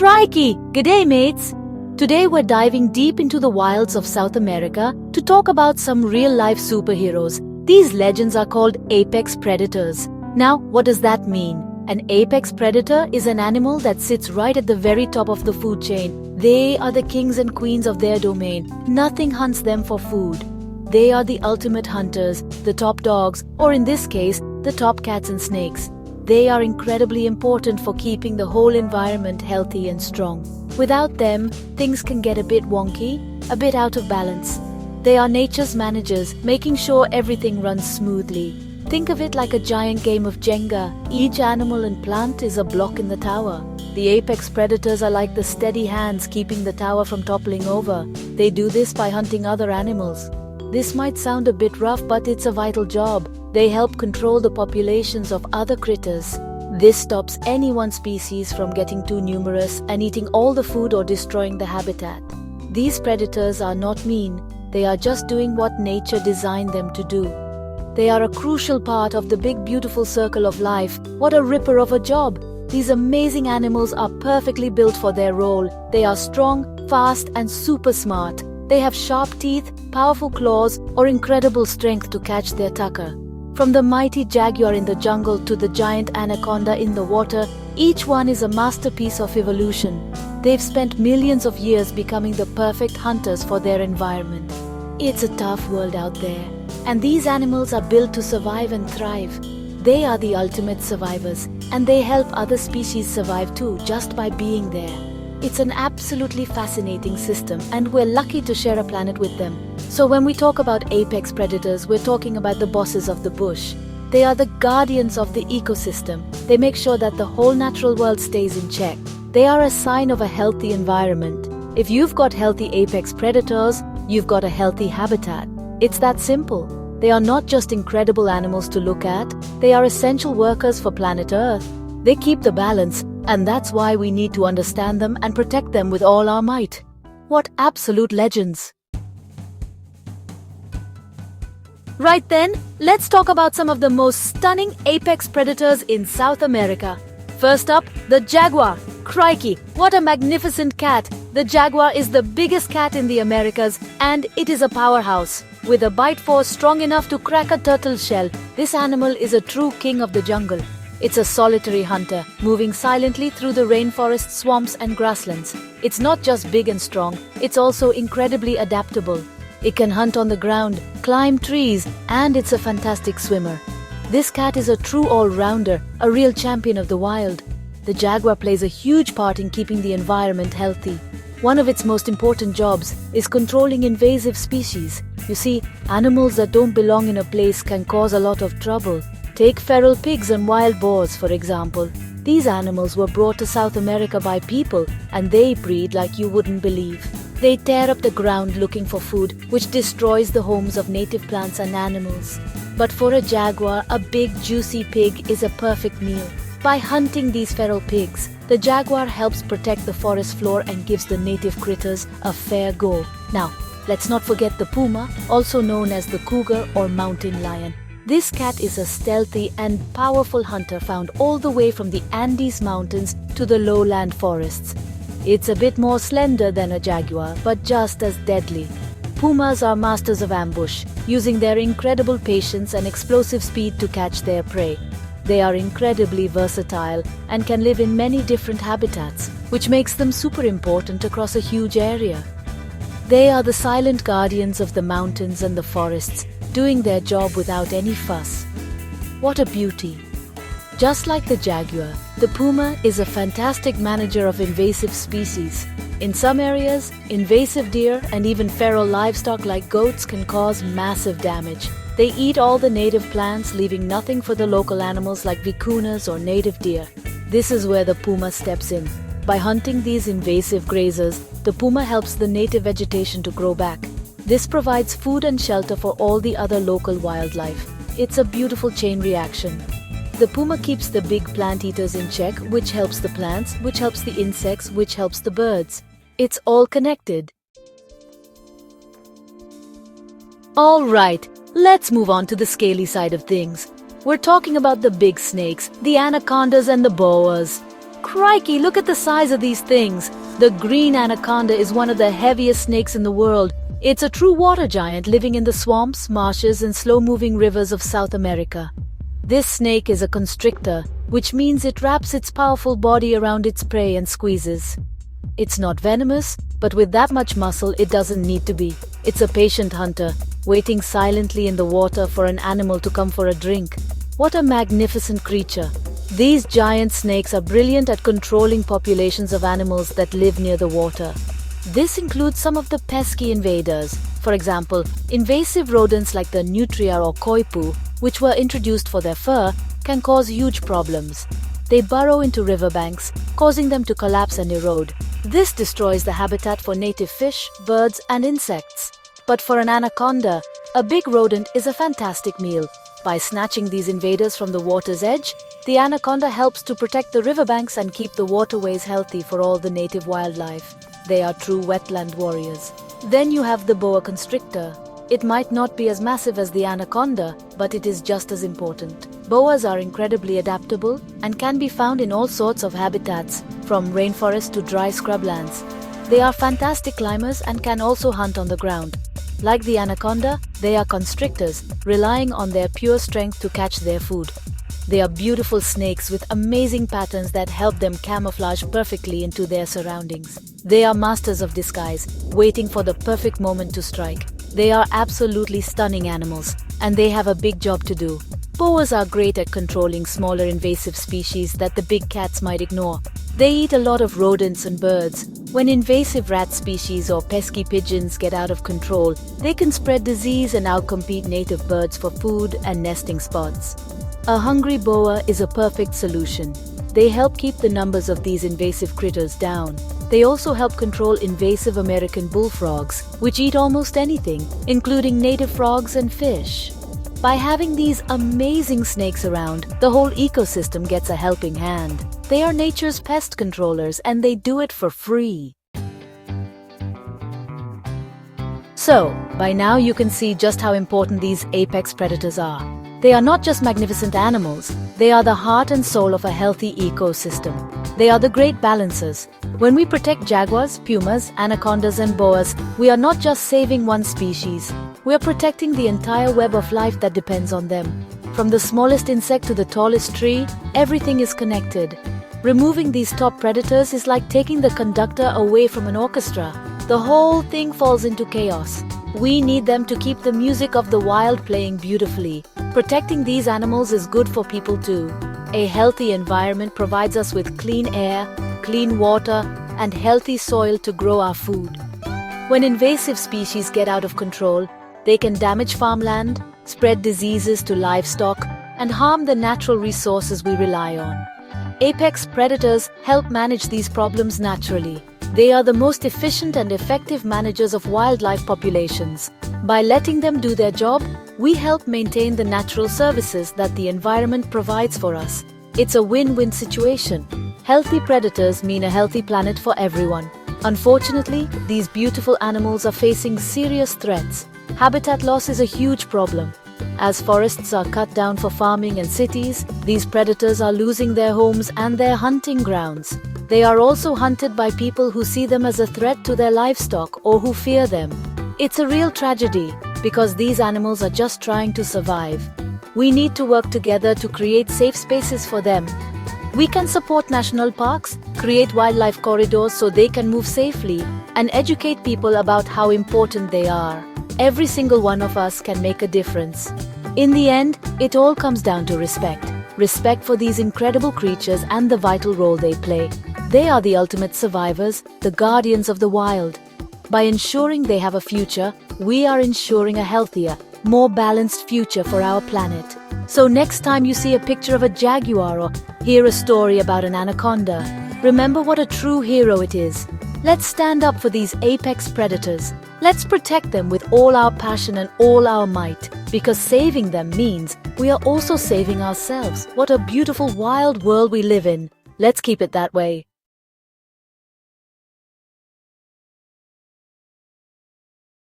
Crikey! G'day mates! Today we're diving deep into the wilds of South America to talk about some real-life superheroes. These legends are called apex predators. Now, what does that mean? An apex predator is an animal that sits right at the very top of the food chain. They are the kings and queens of their domain. Nothing hunts them for food. They are the ultimate hunters, the top dogs, or in this case, the top cats and snakes. They are incredibly important for keeping the whole environment healthy and strong. Without them, things can get a bit wonky, a bit out of balance. They are nature's managers, making sure everything runs smoothly. Think of it like a giant game of Jenga. Each animal and plant is a block in the tower. The apex predators are like the steady hands keeping the tower from toppling over. They do this by hunting other animals. This might sound a bit rough, but it's a vital job. They help control the populations of other critters. This stops any one species from getting too numerous and eating all the food or destroying the habitat. These predators are not mean. They are just doing what nature designed them to do. They are a crucial part of the big beautiful circle of life. What a ripper of a job! These amazing animals are perfectly built for their role. They are strong, fast, and super smart. They have sharp teeth, powerful claws, or incredible strength to catch their tucker. From the mighty jaguar in the jungle to the giant anaconda in the water, each one is a masterpiece of evolution. They've spent millions of years becoming the perfect hunters for their environment. It's a tough world out there, and these animals are built to survive and thrive. They are the ultimate survivors, and they help other species survive too, just by being there. It's an absolutely fascinating system, and we're lucky to share a planet with them. So when we talk about apex predators, we're talking about the bosses of the bush. They are the guardians of the ecosystem. They make sure that the whole natural world stays in check. They are a sign of a healthy environment. If you've got healthy apex predators, you've got a healthy habitat. It's that simple. They are not just incredible animals to look at, they are essential workers for planet Earth. They keep the balance, and that's why we need to understand them and protect them with all our might. What absolute legends! Right then, let's talk about some of the most stunning apex predators in South America. First up, the jaguar. Crikey, what a magnificent cat! The jaguar is the biggest cat in the Americas, and it is a powerhouse. With a bite force strong enough to crack a turtle shell, this animal is a true king of the jungle. It's a solitary hunter, moving silently through the rainforest, swamps, and grasslands. It's not just big and strong, it's also incredibly adaptable. It can hunt on the ground, climb trees, and it's a fantastic swimmer. This cat is a true all-rounder, a real champion of the wild. The jaguar plays a huge part in keeping the environment healthy. One of its most important jobs is controlling invasive species. You see, animals that don't belong in a place can cause a lot of trouble. Take feral pigs and wild boars, for example. These animals were brought to South America by people, and they breed like you wouldn't believe. They tear up the ground looking for food, which destroys the homes of native plants and animals. But for a jaguar, a big juicy pig is a perfect meal. By hunting these feral pigs, the jaguar helps protect the forest floor and gives the native critters a fair go. Now, let's not forget the puma, also known as the cougar or mountain lion. This cat is a stealthy and powerful hunter found all the way from the Andes Mountains to the lowland forests. It's a bit more slender than a jaguar, but just as deadly. Pumas are masters of ambush, using their incredible patience and explosive speed to catch their prey. They are incredibly versatile and can live in many different habitats, which makes them super important across a huge area. They are the silent guardians of the mountains and the forests, doing their job without any fuss. What a beauty! Just like the jaguar, the puma is a fantastic manager of invasive species. In some areas, invasive deer and even feral livestock like goats can cause massive damage. They eat all the native plants, leaving nothing for the local animals like vicuñas or native deer. This is where the puma steps in. By hunting these invasive grazers, the puma helps the native vegetation to grow back. This provides food and shelter for all the other local wildlife. It's a beautiful chain reaction. The puma keeps the big plant eaters in check, which helps the plants, which helps the insects, which helps the birds. It's all connected. All right, let's move on to the scaly side of things. We're talking about the big snakes, the anacondas and the boas. Crikey, look at the size of these things. The green anaconda is one of the heaviest snakes in the world. It's a true water giant living in the swamps, marshes, and slow-moving rivers of South America. This snake is a constrictor, which means it wraps its powerful body around its prey and squeezes. It's not venomous, but with that much muscle, it doesn't need to be. It's a patient hunter, waiting silently in the water for an animal to come for a drink. What a magnificent creature! These giant snakes are brilliant at controlling populations of animals that live near the water. This includes some of the pesky invaders. For example, invasive rodents like the nutria or koipu, which were introduced for their fur, can cause huge problems. They burrow into riverbanks, causing them to collapse and erode. This destroys the habitat for native fish, birds, and insects. But for an anaconda, a big rodent is a fantastic meal. By snatching these invaders from the water's edge, the anaconda helps to protect the riverbanks and keep the waterways healthy for all the native wildlife. They are true wetland warriors. Then you have the boa constrictor. It might not be as massive as the anaconda, but it is just as important. Boas are incredibly adaptable and can be found in all sorts of habitats, from rainforest to dry scrublands. They are fantastic climbers and can also hunt on the ground. Like the anaconda, they are constrictors, relying on their pure strength to catch their food. They are beautiful snakes with amazing patterns that help them camouflage perfectly into their surroundings. They are masters of disguise, waiting for the perfect moment to strike. They are absolutely stunning animals, and they have a big job to do. Boas are great at controlling smaller invasive species that the big cats might ignore. They eat a lot of rodents and birds. When invasive rat species or pesky pigeons get out of control, they can spread disease and outcompete native birds for food and nesting spots. A hungry boa is a perfect solution. They help keep the numbers of these invasive critters down. They also help control invasive American bullfrogs, which eat almost anything, including native frogs and fish. By having these amazing snakes around, the whole ecosystem gets a helping hand. They are nature's pest controllers, and they do it for free. So, by now you can see just how important these apex predators are. They are not just magnificent animals, they are the heart and soul of a healthy ecosystem. They are the great balancers. When we protect jaguars, pumas, anacondas, and boas, we are not just saving one species. We are protecting the entire web of life that depends on them. From the smallest insect to the tallest tree, everything is connected. Removing these top predators is like taking the conductor away from an orchestra. The whole thing falls into chaos. We need them to keep the music of the wild playing beautifully. Protecting these animals is good for people too. A healthy environment provides us with clean air, clean water, and healthy soil to grow our food. When invasive species get out of control, they can damage farmland, spread diseases to livestock, and harm the natural resources we rely on. Apex predators help manage these problems naturally. They are the most efficient and effective managers of wildlife populations. By letting them do their job, we help maintain the natural services that the environment provides for us. It's a win-win situation. Healthy predators mean a healthy planet for everyone. Unfortunately, these beautiful animals are facing serious threats. Habitat loss is a huge problem. As forests are cut down for farming and cities, these predators are losing their homes and their hunting grounds. They are also hunted by people who see them as a threat to their livestock or who fear them. It's a real tragedy because these animals are just trying to survive. We need to work together to create safe spaces for them. We can support national parks, create wildlife corridors so they can move safely, and educate people about how important they are. Every single one of us can make a difference. In the end, it all comes down to respect. Respect for these incredible creatures and the vital role they play. They are the ultimate survivors, the guardians of the wild. By ensuring they have a future, we are ensuring a healthier, more balanced future for our planet. So next time you see a picture of a jaguar or hear a story about an anaconda, remember what a true hero it is. Let's stand up for these apex predators. Let's protect them with all our passion and all our might, because saving them means we are also saving ourselves. What a beautiful wild world we live in. Let's keep it that way.